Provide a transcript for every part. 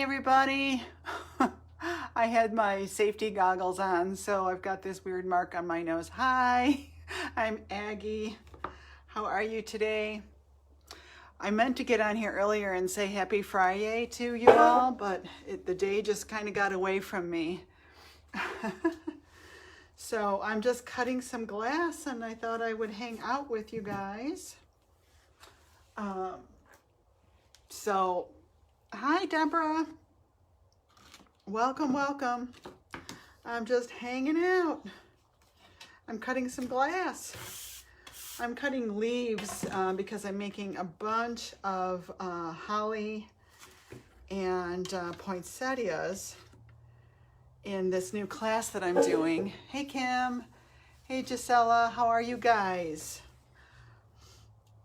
everybody. I had my safety goggles on, so I've got this weird mark on my nose. Hi, I'm Aggie. How are you today? I meant to get on here earlier and say happy Friday to you all, but the day just kind of got away from me. So I'm just cutting some glass and I thought I would hang out with you guys. So hi, Deborah. Welcome, welcome. I'm just hanging out. I'm cutting some glass. I'm cutting leaves because I'm making a bunch of holly and poinsettias in this new class that I'm doing. Hey, Kim. Hey, Gisela. How are you guys?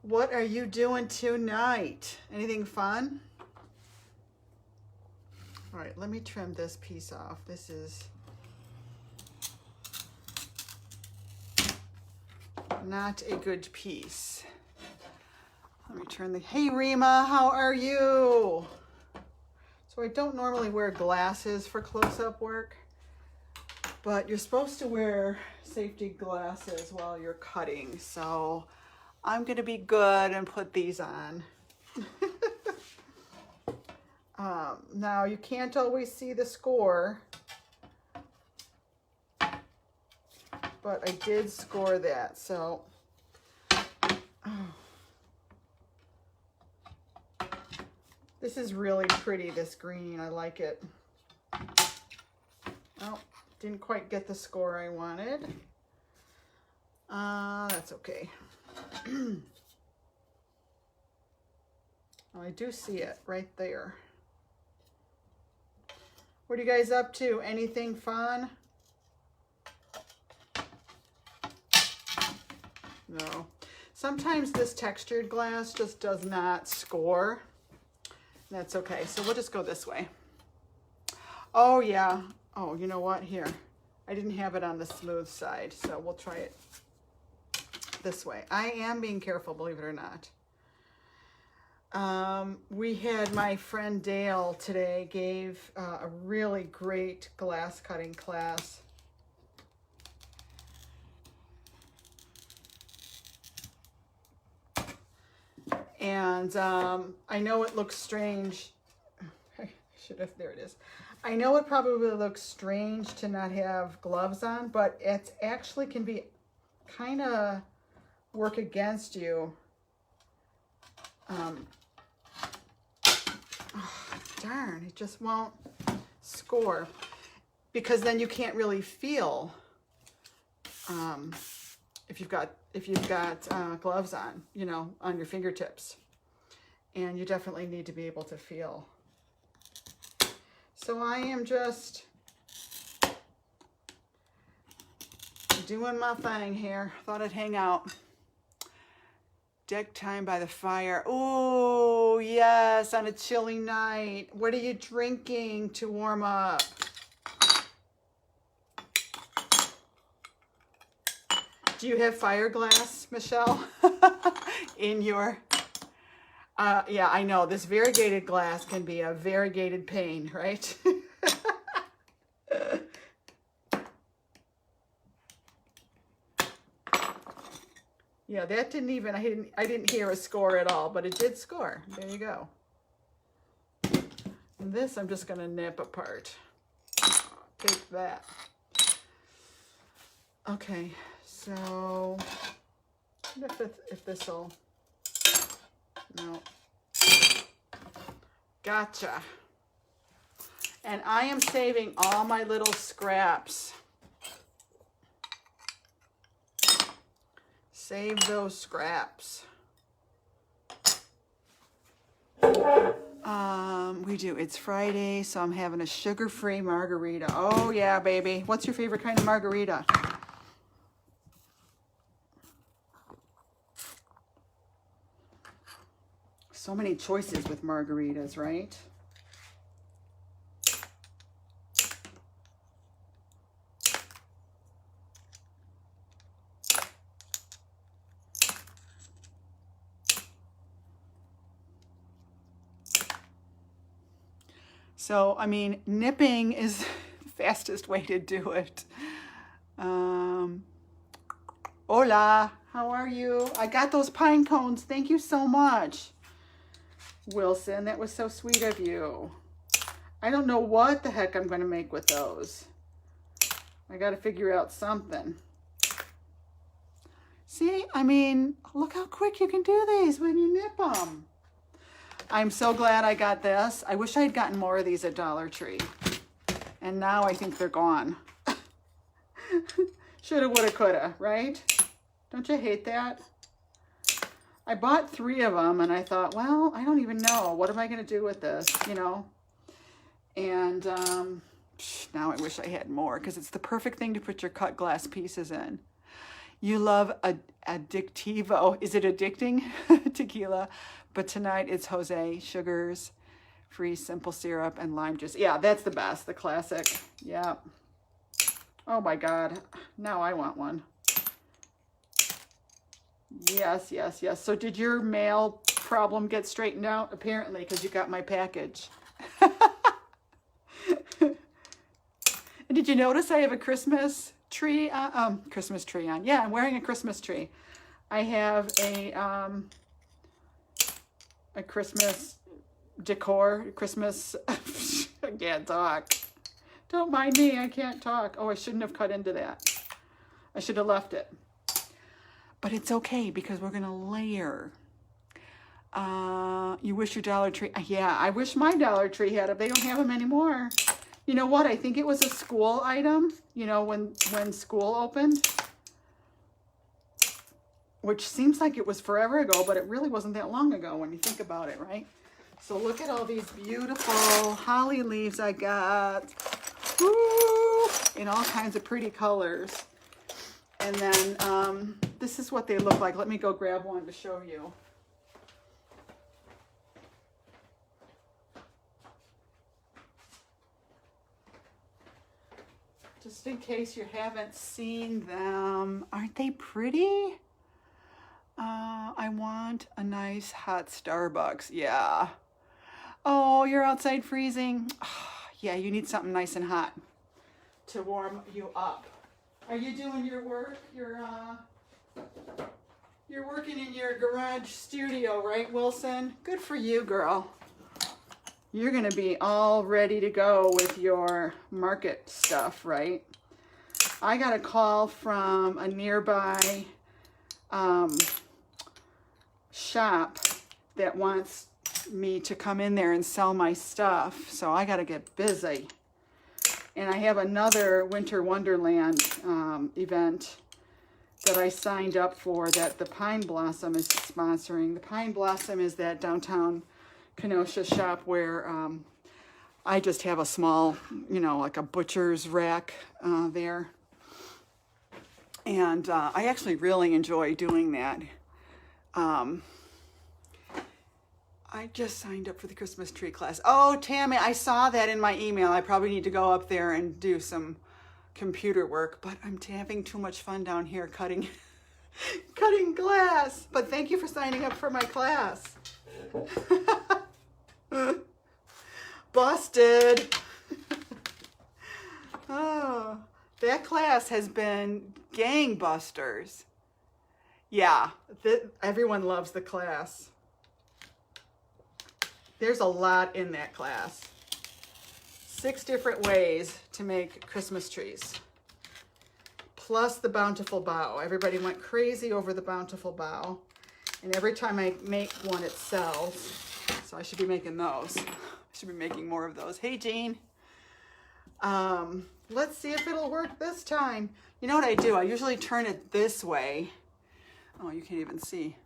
What are you doing tonight? Anything fun? All right, let me trim this piece off. This is not a good piece. Let me turn the, hey Rima, how are you? So I don't normally wear glasses for close-up work, but you're supposed to wear safety glasses while you're cutting. So I'm gonna be good and put these on. Now you can't always see the score, but I did score that, so. This is really pretty, this green, I like it. Oh, didn't quite get the score I wanted. That's okay. Oh, I do see it right there. What are you guys up to? Anything fun? No. Sometimes this textured glass just does not score. That's okay. So we'll just go this way. Oh, yeah. Oh, you know what? Here. I didn't have it on the smooth side, so we'll try it this way. I am being careful, believe it or not. We had my friend Dale today gave a really great glass cutting class. And I know it looks strange. I should have, there it is. I know it probably looks strange to not have gloves on, but it actually can be kind of work against you. Oh, darn, it just won't score because then you can't really feel if you've got gloves on, you know, on your fingertips, and you definitely need to be able to feel. So I am just doing my thing here. Thought I'd hang out. Deck time by the fire. Oh, yes, on a chilly night. What are you drinking to warm up? Do you have fire glass, Michelle, in your... yeah, I know. This variegated glass can be a variegated pain, right? Yeah, that didn't even, I didn't hear a score at all, but it did score. There you go. And this I'm just going to nip apart. Take that. Okay, so if this will, no. Gotcha. And I am saving all my little scraps. Save those scraps. We do. It's Friday, so I'm having a sugar-free margarita. Oh yeah, baby. What's your favorite kind of margarita? So many choices with margaritas, right? So, I mean, nipping is the fastest way to do it. Hola, how are you? I got those pine cones. Thank you so much, Wilson. That was so sweet of you. I don't know what the heck I'm going to make with those. I got to figure out something. See, I mean, look how quick you can do these when you nip them. I'm so glad I got this. I wish I had gotten more of these at Dollar Tree. And now I think they're gone. Shoulda, woulda, coulda, right? Don't you hate that? I bought 3 of them and I thought, well, I don't even know. What am I going to do with this, you know? And now I wish I had more because it's the perfect thing to put your cut glass pieces in. You love addictivo. Is it addicting? Tequila. But tonight it's Jose, sugars, free simple syrup, and lime juice. Yeah, that's the best, the classic. Yeah. Oh my God. Now I want one. Yes, yes, yes. So did your mail problem get straightened out? Apparently, because you got my package. And did you notice I have a Christmas tree on? Yeah, I'm wearing a Christmas tree. I have a Christmas decor, Christmas, I can't talk. Don't mind me, I can't talk. Oh, I shouldn't have cut into that. I should have left it. But it's okay because we're gonna layer. You wish your Dollar Tree, yeah, I wish my Dollar Tree had it. They don't have them anymore. You know what? I think it was a school item, you know, when school opened, which seems like it was forever ago, but it really wasn't that long ago when you think about it, right? So look at all these beautiful holly leaves I got. Woo! In all kinds of pretty colors. And then this is what they look like. Let me go grab one to show you. Just in case you haven't seen them. Aren't they pretty? I want a nice hot Starbucks. Yeah. Oh, you're outside freezing. Oh, yeah, you need something nice and hot to warm you up. Are you doing your work? You're working in your garage studio, right, Wilson? Good for you, girl. You're going to be all ready to go with your market stuff, right? I got a call from a nearby shop that wants me to come in there and sell my stuff, so I got to get busy. And I have another Winter Wonderland event that I signed up for that the Pine Blossom is sponsoring. The Pine Blossom is that downtown Kenosha shop where I just have a small, you know, like a butcher's rack there. And I actually really enjoy doing that. I just signed up for the Christmas tree class. Oh, Tammy, I saw that in my email. I probably need to go up there and do some computer work, but I'm having too much fun down here cutting glass. But thank you for signing up for my class. Busted. Oh, that class has been gangbusters. Yeah, everyone loves the class. There's a lot in that class. 6 different ways to make Christmas trees. Plus the bountiful bough. Everybody went crazy over the bountiful bough. And every time I make one, it sells. So I should be making those. I should be making more of those. Hey, Jean. Let's see if it'll work this time. You know what I do? I usually turn it this way. Oh, you can't even see.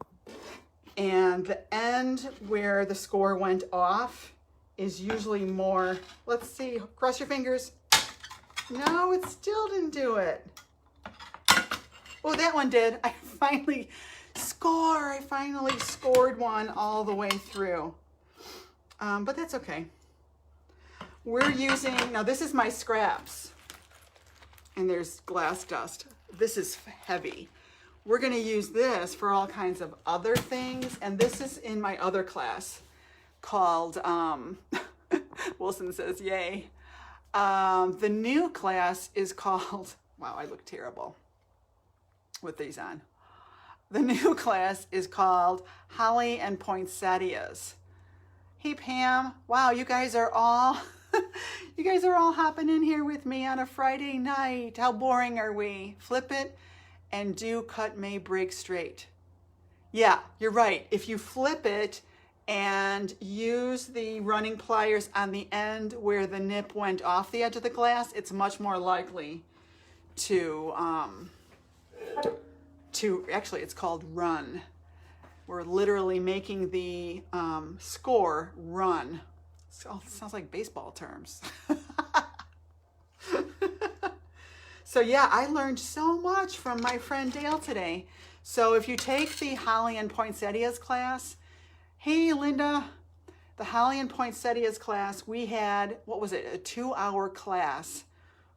And the end where the score went off is usually more, let's see, cross your fingers. No, it still didn't do it. Oh, that one did. I finally scored one all the way through. But that's okay. We're using, now this is my scraps. And there's glass dust. This is heavy. We're going to use this for all kinds of other things. And this is in my other class called Wilson says, yay. The new class is called, wow, I look terrible with these on. The new class is called Holly and Poinsettias. Hey, Pam. Wow, you guys are all, you guys are all hopping in here with me on a Friday night. How boring are we? Flip it and do cut may break straight. Yeah, you're right. If you flip it and use the running pliers on the end where the nip went off the edge of the glass, it's much more likely to actually, it's called run. We're literally making the score run. It sounds like baseball terms. So yeah, I learned so much from my friend Dale today. So if you take the Holly and Poinsettias class, hey Linda, the Holly and Poinsettias class, we had, what was it, a 2-hour class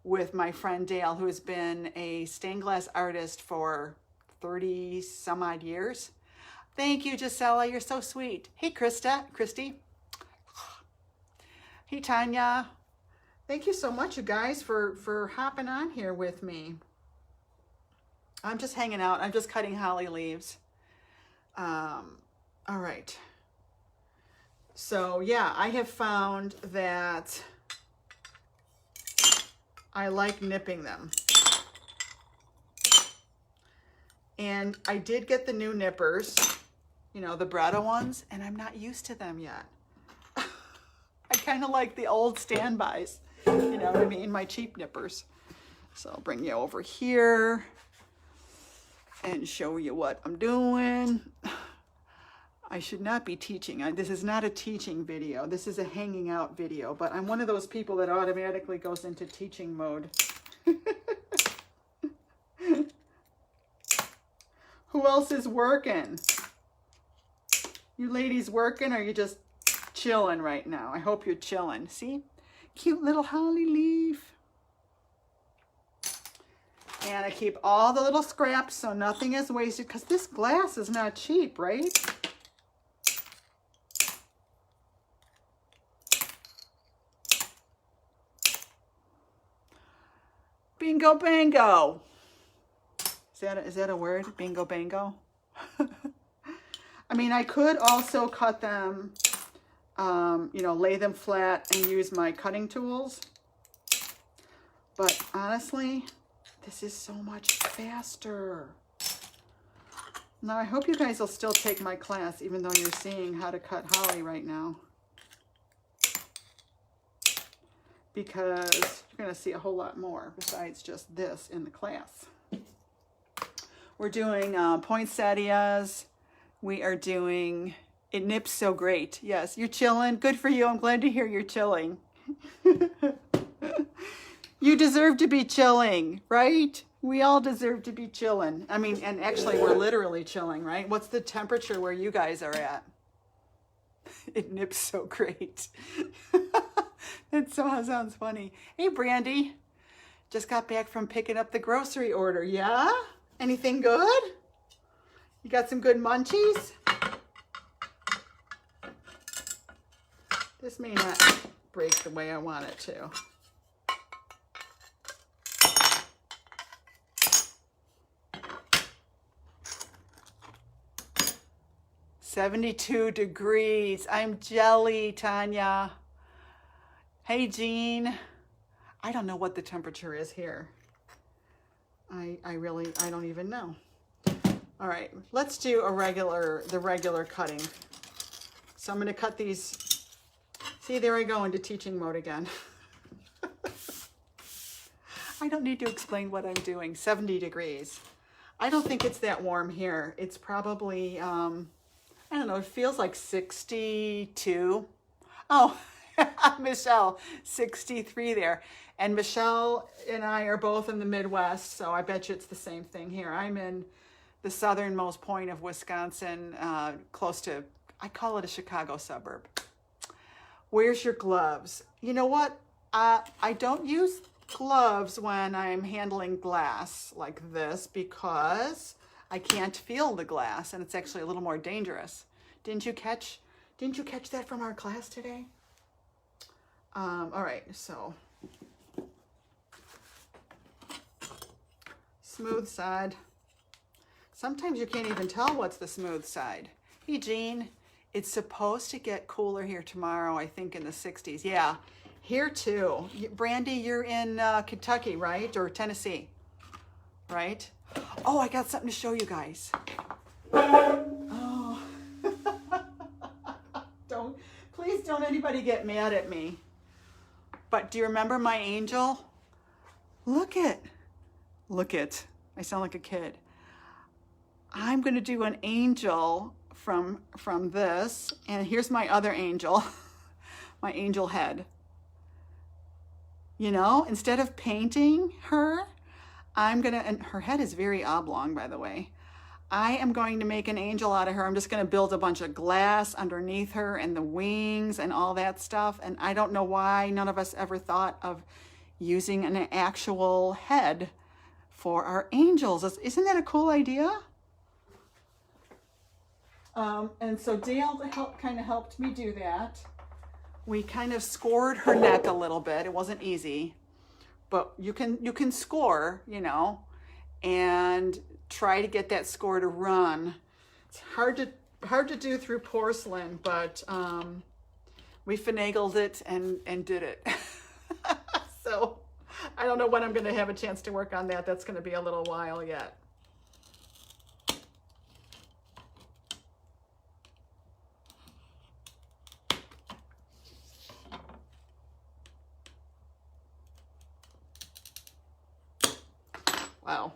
with my friend Dale, who has been a stained glass artist for 30 some odd years. Thank you, Gisela, you're so sweet. Hey Christy. Hey Tanya. Thank you so much, you guys, for hopping on here with me. I'm just hanging out. I'm just cutting holly leaves. All right. So yeah, I have found that I like nipping them. And I did get the new nippers, you know, the Bretta ones, and I'm not used to them yet. I kind of like the old standbys, you know what I mean? My cheap nippers. So I'll bring you over here and show you what I'm doing. I should not be teaching. This is not a teaching video. This is a hanging out video, but I'm one of those people that automatically goes into teaching mode. Who else is working? You ladies working, or are you just chilling right now? I hope you're chilling. See? Cute little holly leaf. And I keep all the little scraps so nothing is wasted, because this glass is not cheap, right? Bingo bango. Is that a word? Bingo bango? I mean, I could also cut them, you know, lay them flat and use my cutting tools. But honestly, this is so much faster. Now, I hope you guys will still take my class, even though you're seeing how to cut holly right now. Because you're going to see a whole lot more besides just this in the class. We're doing poinsettias. We are doing, it nips so great. Yes, you're chilling. Good for you. I'm glad to hear you're chilling. You deserve to be chilling, right? We all deserve to be chilling. I mean, and actually we're literally chilling, right? What's the temperature where you guys are at? It nips so great. That sounds funny. Hey, Brandy. Just got back from picking up the grocery order. Yeah? Anything good? You got some good munchies? This may not break the way I want it to. "72 degrees. I'm jelly, Tanya." Hey, Jean. I don't know what the temperature is here. I don't even know. All right, let's do the regular cutting. So I'm going to cut these. See, there I go into teaching mode again. I don't need to explain what I'm doing. 70 degrees. I don't think it's that warm here. It's probably, I don't know, it feels like 62. Oh, Michelle, 63 there. And Michelle and I are both in the Midwest, so I bet you it's the same thing here. I'm in the southernmost point of Wisconsin, close to, I call it a Chicago suburb. Where's your gloves? You know what? I don't use gloves when I'm handling glass like this because I can't feel the glass, and it's actually a little more dangerous. Didn't you catch that from our class today? All right, so smooth side. Sometimes you can't even tell what's the smooth side. Hey, Jean, it's supposed to get cooler here tomorrow, I think in the 60s. Yeah, here too. Brandy, you're in Kentucky, right? Or Tennessee, right? Oh, I got something to show you guys. Oh, please don't anybody get mad at me. But do you remember my angel? Look it. I sound like a kid. I'm going to do an angel from this, and here's my other angel, my angel head. You know, instead of painting her, and her head is very oblong, by the way. I am going to make an angel out of her. I'm just going to build a bunch of glass underneath her and the wings and all that stuff. And I don't know why none of us ever thought of using an actual head for our angels. Isn't that a cool idea? And so Dale kind of helped me do that. We kind of scored her neck a little bit. It wasn't easy, but you can score, you know, and try to get that score to run. It's hard to do through porcelain, but we finagled it and did it. So I don't know when I'm going to have a chance to work on that. That's going to be a little while yet. Wow,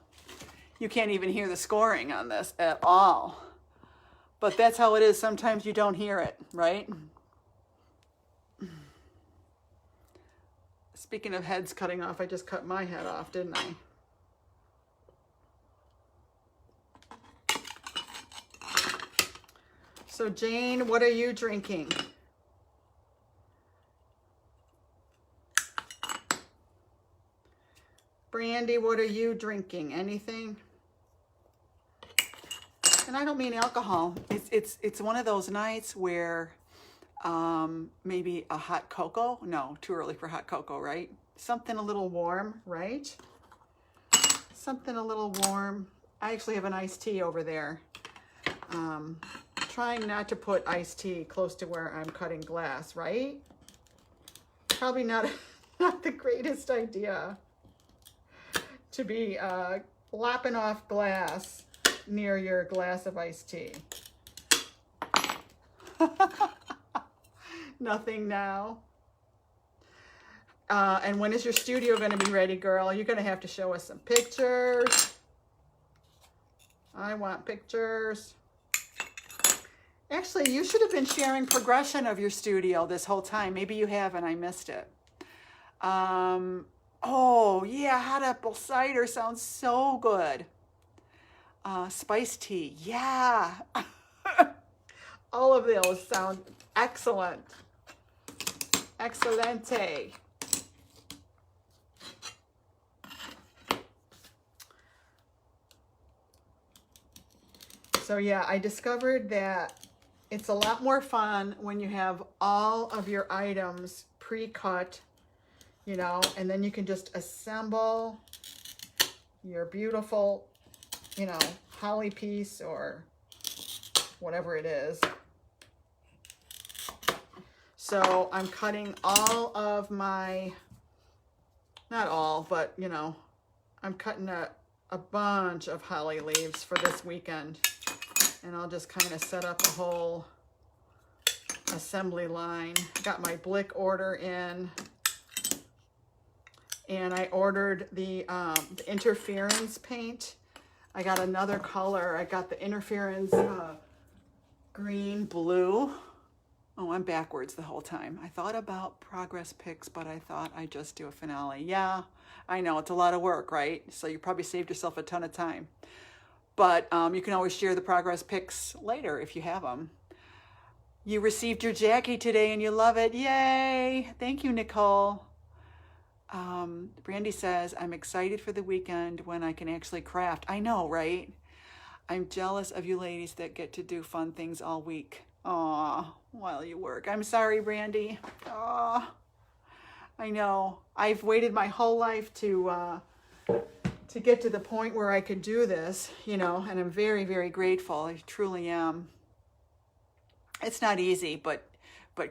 you can't even hear the scoring on this at all. But that's how it is. Sometimes you don't hear it, right? Speaking of heads cutting off, I just cut my head off, didn't I? So Jane, what are you drinking? Brandy, what are you drinking? Anything? And I don't mean alcohol. It's one of those nights where maybe a hot cocoa. No, too early for hot cocoa, right? Something a little warm, right? Something a little warm. I actually have an iced tea over there. Trying not to put iced tea close to where I'm cutting glass, right? Probably not the greatest idea to be lopping off glass near your glass of iced tea. Nothing now. And when is your studio going to be ready, girl? You're going to have to show us some pictures. I want pictures. Actually, you should have been sharing progression of your studio this whole time. Maybe you have and I missed it. Oh, yeah, hot apple cider sounds so good. Spiced tea, yeah. All of those sound excellent. Excelente. So yeah, I discovered that it's a lot more fun when you have all of your items pre-cut, you know, and then you can just assemble your beautiful, you know, holly piece or whatever it is. So I'm cutting all of my, not all, but you know, I'm cutting a bunch of holly leaves for this weekend. And I'll just kind of set up a whole assembly line. Got my Blick order in. And I ordered the interference paint. I got another color. I got the interference green, blue. Oh, I'm backwards the whole time. I thought about progress pics, but I thought I'd just do a finale. Yeah, I know, it's a lot of work, right? So you probably saved yourself a ton of time. But you can always share the progress pics later if you have them. You received your Jackie today and you love it. Yay! Thank you, Nicole. Brandy says, I'm excited for the weekend when I can actually craft. I know, right? I'm jealous of you ladies that get to do fun things all week. Aw, while you work. I'm sorry, Brandy. Aw. I know. I've waited my whole life to get to the point where I could do this, you know, and I'm very, very grateful. I truly am. It's not easy, but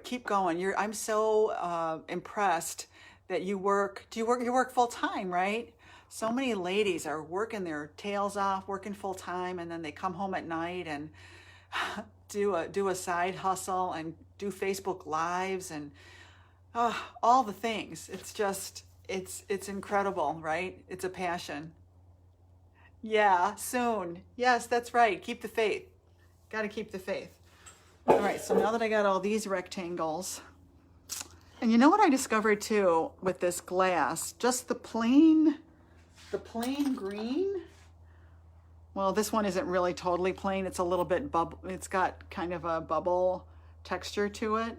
keep going. I'm so impressed that you work. You work full time, right? So many ladies are working their tails off, working full time, and then they come home at night and do a side hustle and do Facebook lives and all the things. It's just it's incredible, right? It's a passion. Yeah, soon. Yes, that's right. Keep the faith. Got to keep the faith. All right, so now that I got all these rectangles, and you know what I discovered too with this glass, just the plain green. Well, this one isn't really totally plain. It's a little bit bubble. It's got kind of a bubble texture to it.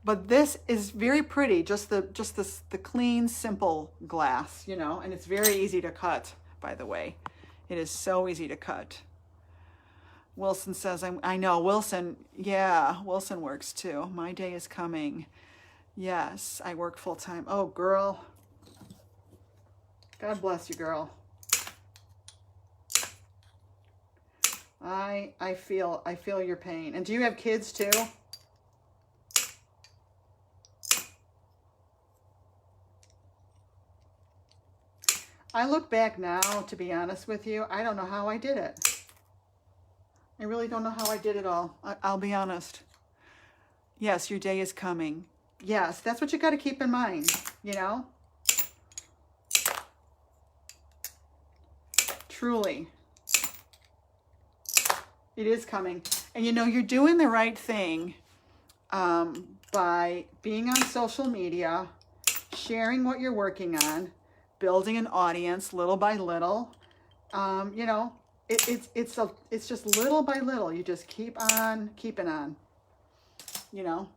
But this is very pretty. Just the clean, simple glass, you know, and it's very easy to cut, by the way. It is so easy to cut. Wilson says, I know, Wilson, yeah, Wilson works too. My day is coming. Yes, I work full time. Oh, girl. God bless you, girl. I feel your pain. And do you have kids too? I look back now, to be honest with you, I don't know how I did it. I really don't know how I did it all. I'll be honest. Yes, your day is coming. Yes, that's what you got to keep in mind, you know? Truly. It is coming. And you know, you're doing the right thing by being on social media, sharing what you're working on, building an audience little by little. You know, it's just little by little. You just keep on keeping on, you know.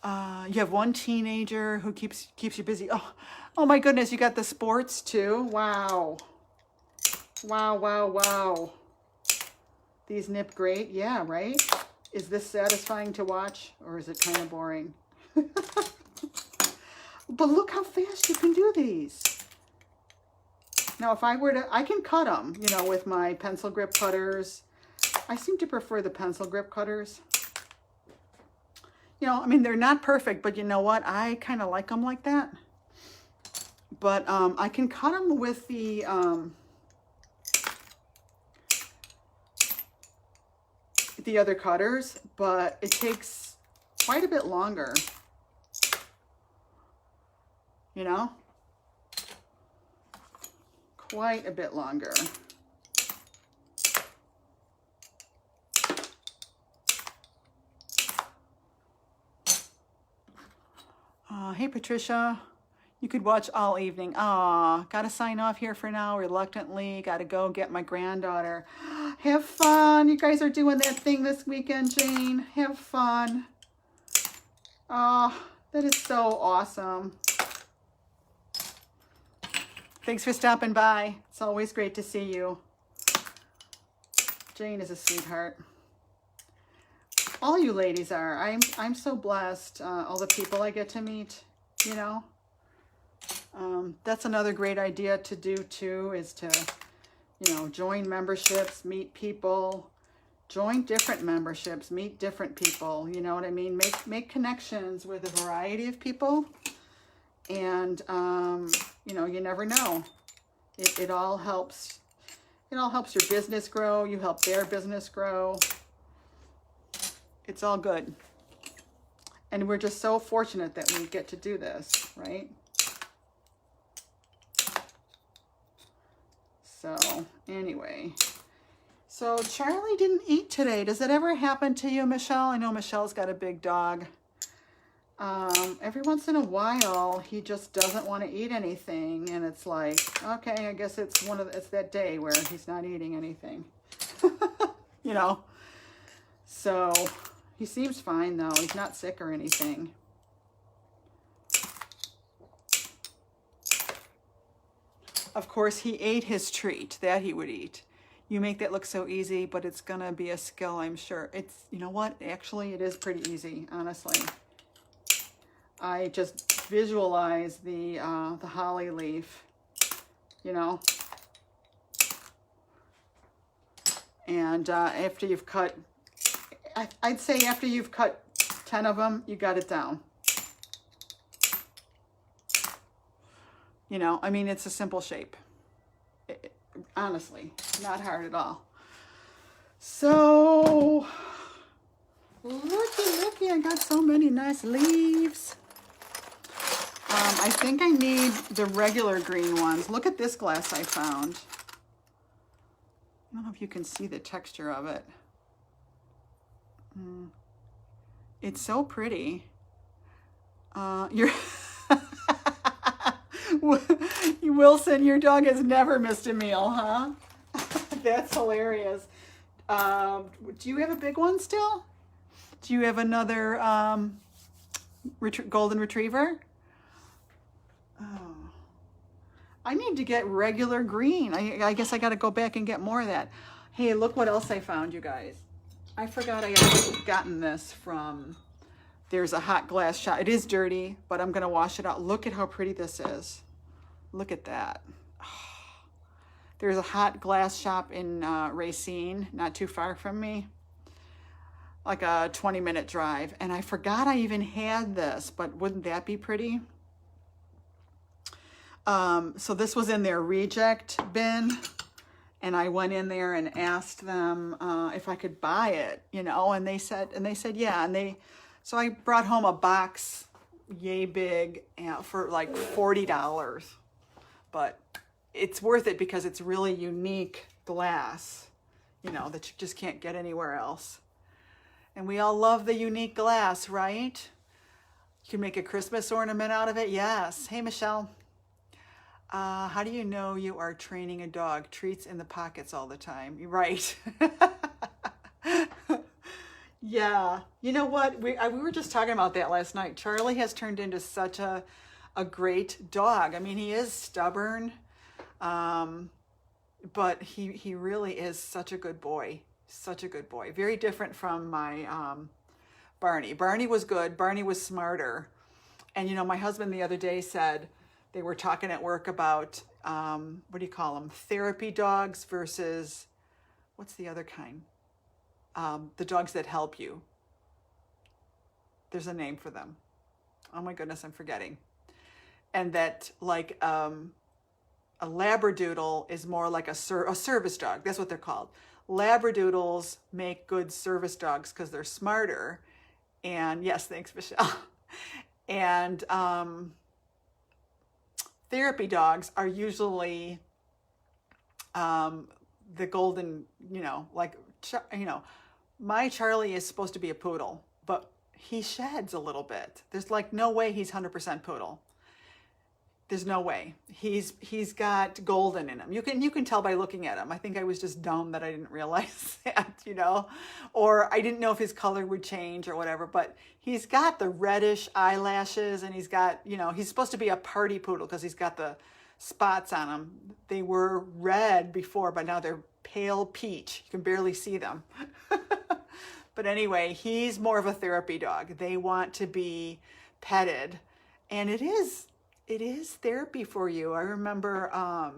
You have one teenager who keeps you busy. Oh my goodness, you got the sports too. Wow. Wow, wow, wow. These nip great. Yeah, right? Is this satisfying to watch or is it kind of boring? But look how fast you can do these. Now, if I were to, I can cut them, you know, with my pencil grip cutters. I seem to prefer the pencil grip cutters. You know, I mean, they're not perfect, but you know what? I kind of like them like that. But I can cut them with the other cutters, but it takes quite a bit longer. You know? Quite a bit longer. Hey, Patricia. You could watch all evening. Gotta sign off here for now, reluctantly. Gotta go get my granddaughter. Have fun. You guys are doing that thing this weekend, Jane. Have fun. Oh, that is so awesome. Thanks for stopping by. It's always great to see you. Jane is a sweetheart. All you ladies are. I'm so blessed. All the people I get to meet, you know. That's another great idea to do too, is to, you know, join memberships, meet people, join different memberships, meet different people, you know what I mean? Make connections with a variety of people. And, you know, you never know. It all helps. It all helps your business grow. You help their business grow. It's all good. And we're just so fortunate that we get to do this, right? So, anyway. So, Charlie didn't eat today. Does that ever happen to you, Michelle? I know Michelle's got a big dog. Every once in a while, he just doesn't want to eat anything. And it's like, okay, I guess it's it's that day where he's not eating anything. You know? So, he seems fine, though. He's not sick or anything. Of course, he ate his treat. That he would eat. You make that look so easy, but it's going to be a skill, I'm sure. It's, you know what? Actually, it is pretty easy, honestly. I just visualize the holly leaf, you know. And after you've cut, I'd say after you've cut 10 of them, you got it down. You know, I mean, it's a simple shape. Honestly, not hard at all. So, looky, I got so many nice leaves. I think I need the regular green ones. Look at this glass I found. I don't know if you can see the texture of it. It's so pretty. You're Wilson, your dog has never missed a meal, huh? That's hilarious. Do you have a big one still? Do you have another golden retriever? Oh, I need to get regular green. I guess I got to go back and get more of that. Hey, look what else I found, you guys. I forgot I had gotten this from, there's a hot glass shop. It is dirty, but I'm going to wash it out. Look at how pretty this is. Look at that. There's a hot glass shop in Racine, not too far from me. Like a 20-minute drive. And I forgot I even had this, but wouldn't that be pretty? So this was in their reject bin. And I went in there and asked them if I could buy it, you know, and they said yeah. So I brought home a box, yay big, for like $40. But it's worth it because it's really unique glass, you know, that you just can't get anywhere else. And we all love the unique glass, right? You can make a Christmas ornament out of it. Yes. Hey, Michelle. How do you know you are training a dog? Treats in the pockets all the time. You're right. Yeah. You know what? We were just talking about that last night. Charlie has turned into such a great dog. I mean, he is stubborn, but he really is such a good boy. Such a good boy. Very different from my Barney. Barney was good. Barney was smarter. And, you know, my husband the other day said, they were talking at work about, what do you call them? Therapy dogs versus, what's the other kind? The dogs that help you. There's a name for them. Oh my goodness, I'm forgetting. And that like a Labradoodle is more like a service dog. That's what they're called. Labradoodles make good service dogs because they're smarter. And yes, thanks, Michelle. And therapy dogs are usually the golden, you know, like, you know, my Charlie is supposed to be a poodle, but he sheds a little bit. There's like no way he's 100% poodle. There's no way. He's got golden in him. You can tell by looking at him. I think I was just dumb that I didn't realize that, you know, or I didn't know if his color would change or whatever, but he's got the reddish eyelashes and he's got, you know, he's supposed to be a party poodle because he's got the spots on him. They were red before, but now they're pale peach. You can barely see them. But anyway, he's more of a therapy dog. They want to be petted, and it is therapy for you. I remember, I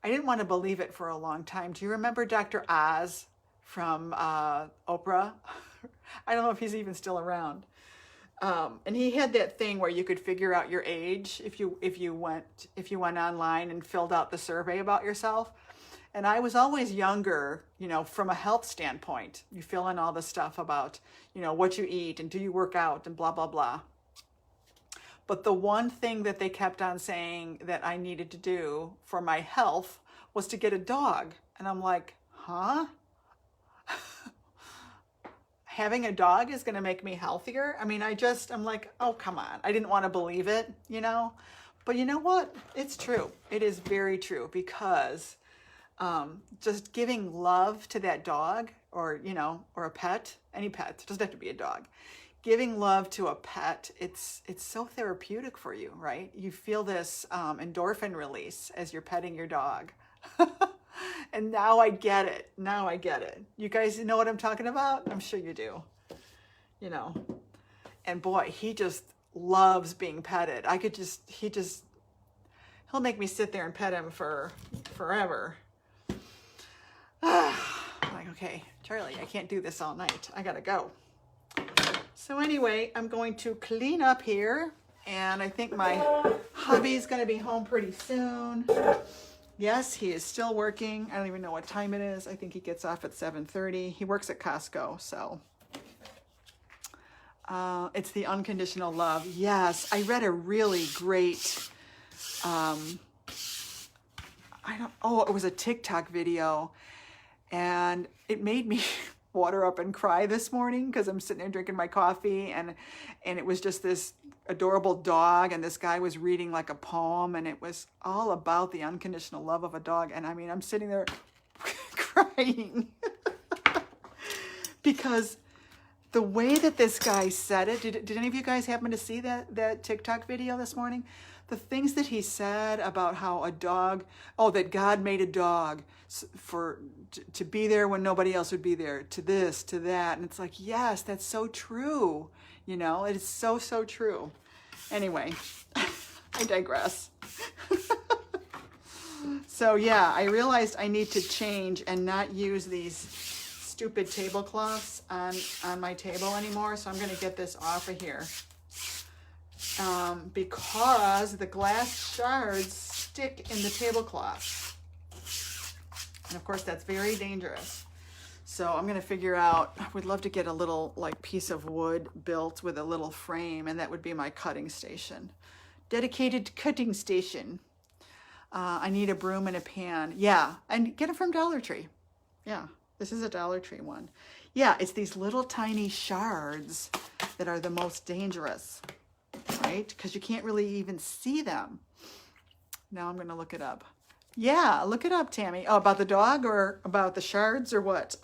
didn't want to believe it for a long time. Do you remember Dr. Oz from Oprah? I don't know if he's even still around. And he had that thing where you could figure out your age if you went online and filled out the survey about yourself. And I was always younger, you know, from a health standpoint. You fill in all the stuff about, you know, what you eat and do you work out and blah, blah, blah. But the one thing that they kept on saying that I needed to do for my health was to get a dog. And I'm like, huh? Having a dog is going to make me healthier? I mean, I'm like, oh, come on. I didn't want to believe it, you know? But you know what? It's true. It is very true because just giving love to that dog or, you know, or a pet, any pet, it doesn't have to be a dog. Giving love to a pet, it's so therapeutic for you, right? You feel this endorphin release as you're petting your dog. And now I get it. Now I get it. You guys know what I'm talking about? I'm sure you do. You know. And boy, he just loves being petted. He'll make me sit there and pet him for forever. Like, okay, Charlie, I can't do this all night. I gotta go. So anyway, I'm going to clean up here, and I think my hubby's gonna be home pretty soon. Yes, he is still working. I don't even know what time it is. I think he gets off at 7:30. He works at Costco, so. It's the unconditional love. Yes, I read a really great, it was a TikTok video, and it made me water up and cry this morning because I'm sitting there drinking my coffee, and it was just this adorable dog, and this guy was reading like a poem, and it was all about the unconditional love of a dog. And I mean, I'm sitting there crying because the way that this guy said it, did any of you guys happen to see that TikTok video this morning? The things that he said about how a dog, that God made a dog to be there when nobody else would be there, to this, to that. And it's like, yes, that's so true. You know, it is so, so true. Anyway, I digress. So yeah, I realized I need to change and not use these stupid tablecloths on my table anymore. So I'm going to get this off of here. Because the glass shards stick in the tablecloth. And of course that's very dangerous. So I'm going to figure out, I would love to get a little like piece of wood built with a little frame, and that would be my cutting station. Dedicated cutting station. I need a broom and a pan. Yeah, and get it from Dollar Tree. Yeah, this is a Dollar Tree one. Yeah, it's these little tiny shards that are the most dangerous, right? Because you can't really even see them. Now I'm going to look it up. Yeah, look it up, Tammy. Oh, about the dog or about the shards or what?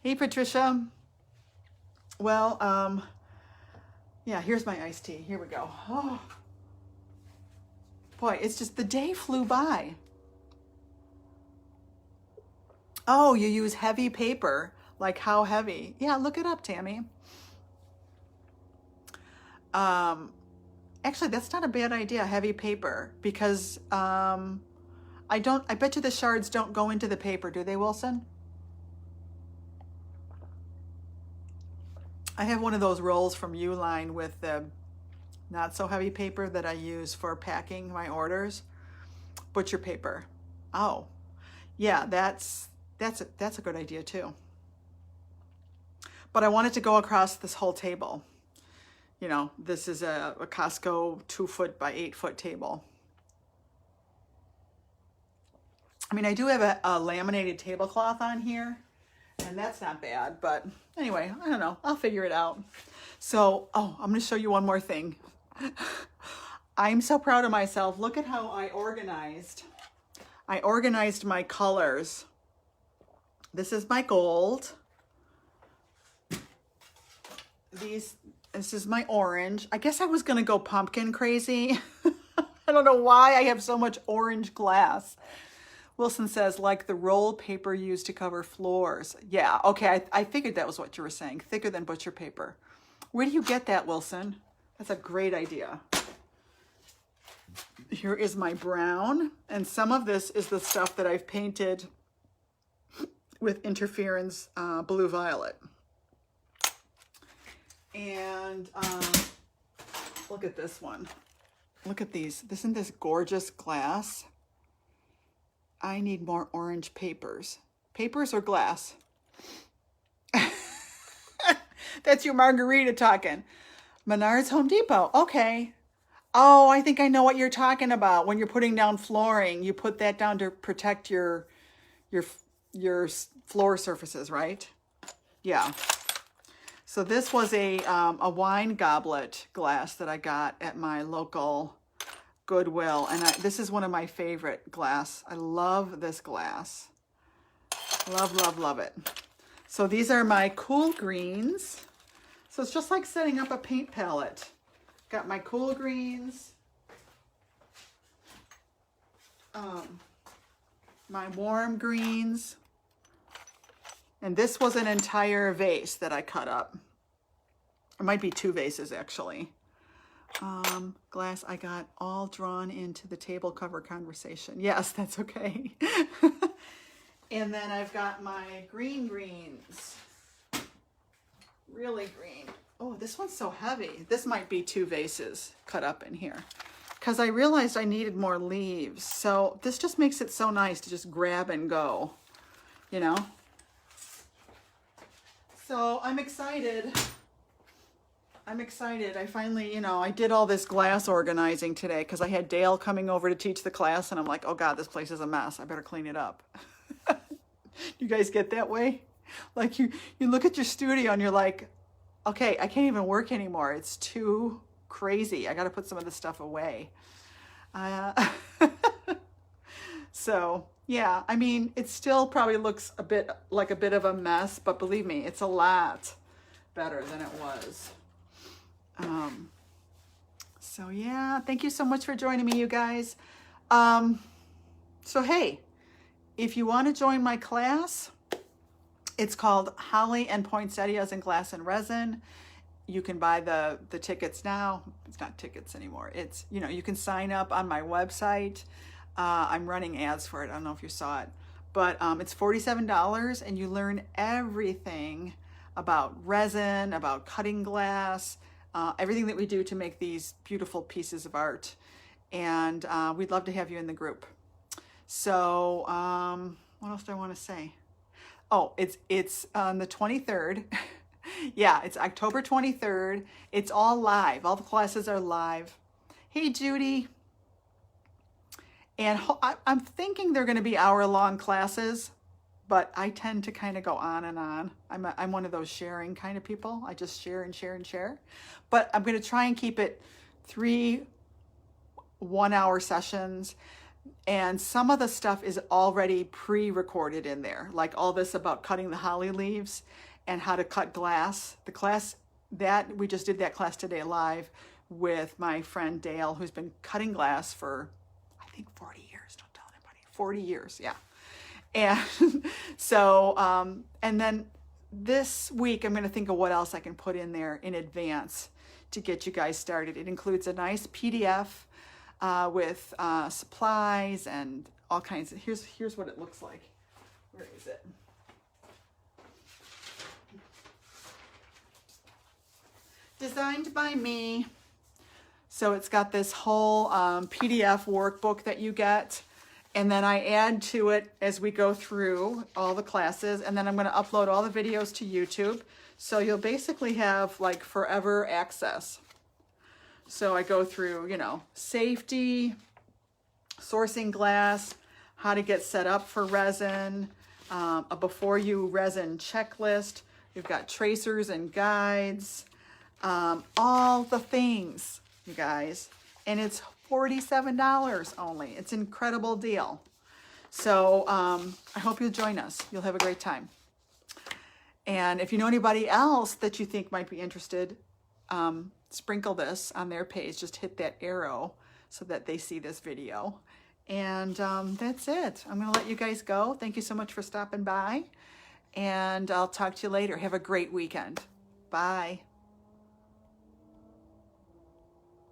Hey, Patricia. Well, yeah, here's my iced tea. Here we go. Oh, boy, it's just the day flew by. Oh, you use heavy paper. Like how heavy? Yeah, look it up, Tammy. Actually, that's not a bad idea, heavy paper, because I bet you the shards don't go into the paper, do they, Wilson? I have one of those rolls from Uline with the not so heavy paper that I use for packing my orders. Butcher paper. Oh, yeah, that's a good idea too. But I want it to go across this whole table. You know, this is a Costco 2-foot by 8-foot table. I mean, I do have a laminated tablecloth on here, and that's not bad. But anyway, I don't know. I'll figure it out. So, I'm going to show you one more thing. I'm so proud of myself. Look at how I organized my colors. This is my gold. This is my orange. I guess I was going to go pumpkin crazy. I don't know why I have so much orange glass. Wilson says, like the roll paper used to cover floors. Yeah, okay, I figured that was what you were saying. Thicker than butcher paper. Where do you get that, Wilson? That's a great idea. Here is my brown. And some of this is the stuff that I've painted with interference blue violet. And look at this one. Look at these. Isn't this gorgeous glass? I need more orange papers. Papers or glass? That's your margarita talking. Menards, Home Depot. Okay. Oh, I think I know what you're talking about. When you're putting down flooring, you put that down to protect your floor surfaces, right? Yeah. So this was a wine goblet glass that I got at my local Goodwill. And this is one of my favorite glass. I love this glass. Love, love, love it. So these are my cool greens. So it's just like setting up a paint palette. Got my cool greens. My warm greens. And this was an entire vase that I cut up. It might be 2 vases actually. Glass, I got all drawn into the table cover conversation. Yes, that's okay. And then I've got my greens. Really green. Oh, this one's so heavy. This might be 2 vases cut up in here, because I realized I needed more leaves. So this just makes it so nice to just grab and go, you know? So I'm excited. I'm excited. I finally, you know, I did all this glass organizing today because I had Dale coming over to teach the class, and I'm like, oh God, this place is a mess. I better clean it up. You guys get that way? Like you look at your studio and you're like, okay, I can't even work anymore. It's too crazy. I got to put some of this stuff away. So yeah, I mean, it still probably looks a bit like a bit of a mess, but believe me, it's a lot better than it was. So yeah, thank you so much for joining me, you guys. So hey, if you want to join my class, it's called Holly and Poinsettias in Glass and Resin. You can buy the tickets now. It's not tickets anymore. It's, you know, you can sign up on my website. I'm running ads for it. I don't know if you saw it, but it's $47 and you learn everything about resin, about cutting glass, everything that we do to make these beautiful pieces of art. And we'd love to have you in the group. So what else do I want to say? Oh, it's on the 23rd. Yeah, it's October 23rd. It's all live. All the classes are live. Hey, Judy. And I'm thinking they're going to be hour-long classes, but I tend to kind of go on and on. I'm one of those sharing kind of people. I just share and share and share. But I'm going to try and keep it 3 one-hour sessions. And some of the stuff is already pre-recorded in there, like all this about cutting the holly leaves and how to cut glass. The class that we just did that class today live with my friend Dale, who's been cutting glass for, I think, 40 years. Don't tell anybody. 40 years, yeah. And so, and then this week, I'm going to think of what else I can put in there in advance to get you guys started. It includes a nice PDF with supplies and all kinds of, here's what it looks like. Where is it? Designed by me. So it's got this whole PDF workbook that you get. And then I add to it as we go through all the classes. And then I'm going to upload all the videos to YouTube. So you'll basically have like forever access. So I go through, you know, safety, sourcing glass, how to get set up for resin, a before you resin checklist. We've got tracers and guides, all the things, you guys. And it's $47 only. It's an incredible deal. So I hope you'll join us. You'll have a great time. And if you know anybody else that you think might be interested, sprinkle this on their page. Just hit that arrow so that they see this video. And that's it. I'm going to let you guys go. Thank you so much for stopping by. And I'll talk to you later. Have a great weekend. Bye.